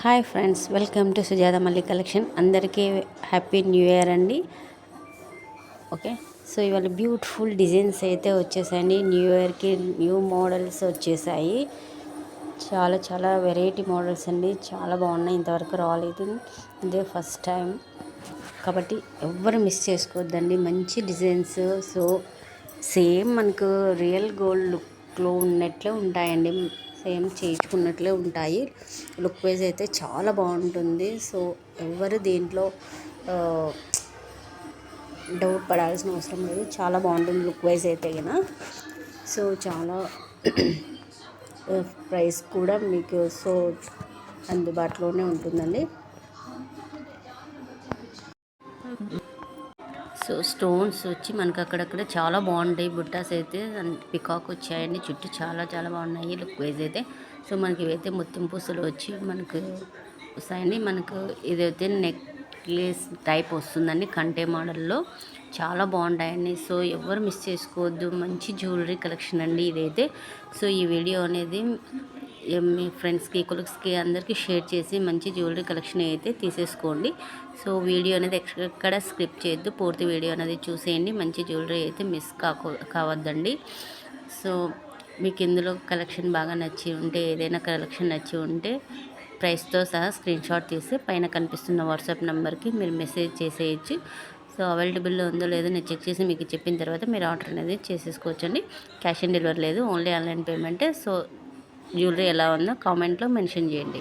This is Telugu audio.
Hi friends, welcome to Sujatha Malli collection. అందరికీ హ్యాపీ న్యూ ఇయర్ అండి. ఓకే, సో ఇవాళ బ్యూటిఫుల్ డిజైన్స్ అయితే వచ్చేసాయండి. న్యూ ఇయర్కి న్యూ మోడల్స్ వచ్చేసాయి. చాలా చాలా వెరైటీ మోడల్స్ అండి. చాలా బాగున్నాయి. ఇంతవరకు రాలేదు, ఇదే ఫస్ట్ టైం కాబట్టి ఎవ్వరు మిస్ చేసుకోవద్దండి. మంచి డిజైన్స్. సో సేమ్ మనకు రియల్ గోల్డ్ లుక్లో ఉన్నట్లే ఉంటాయండి. సేమ్ చేయించుకున్నట్లే ఉంటాయి. లుక్ వైజ్ అయితే చాలా బాగుంటుంది. సో ఎవరు దీంట్లో డౌట్ పడాల్సిన అవసరం లేదు. చాలా బాగుంటుంది లుక్ వైజ్ అయితే కదా. సో చాలా ప్రైస్ కూడా మీకు సో అందుబాటులోనే ఉంటుందండి. సో స్టోన్స్ వచ్చి మనకు అక్కడక్కడ చాలా బాగుంటాయి. బుట్టాస్ అయితే పికాక్ వచ్చాయండి. చుట్టూ చాలా చాలా బాగున్నాయి లుక్ వైజ్ అయితే. సో మనకి ఇవైతే ముత్యం పూసలు వచ్చి మనకు వస్తాయండి. మనకు ఇదైతే నెక్లెస్ టైప్ వస్తుందండి, కంటే మోడల్లో. చాలా బాగుంటాయండి. సో ఎవరు మిస్ చేసుకోవద్దు. మంచి జ్యువెలరీ కలెక్షన్ అండి ఇదైతే. సో ఈ వీడియో అనేది మీ ఫ్రెండ్స్కి, కొలీగ్స్కి అందరికీ షేర్ చేసి మంచి జ్యువెలరీ కలెక్షన్ అయితే తీసేసుకోండి. సో వీడియో అనేది ఎక్కడ స్క్రిప్ట్ చేయొద్దు, పూర్తి వీడియో అనేది చూసేయండి. మంచి జ్యువెలరీ అయితే మిస్ కావద్దండి. సో మీకు ఇందులో కలెక్షన్ బాగా నచ్చి ఉంటే, ఏదైనా కలెక్షన్ నచ్చి ఉంటే ప్రైస్తో సహా స్క్రీన్ షాట్ తీసి పైన కనిపిస్తున్న వాట్సాప్ నెంబర్కి మీరు మెసేజ్ చేసేయచ్చు. సో అవైలబుల్లో ఉందో లేదో నేను చెక్ చేసి మీకు చెప్పిన తర్వాత మీరు ఆర్డర్ అనేది చేసేసుకోవచ్చండి. క్యాష్ ఆన్ డెలివరీ లేదు, ఓన్లీ ఆన్లైన్ పేమెంటే. సో జ్యువెలరీ ఎలా ఉందో కామెంట్లో మెన్షన్ చేయండి.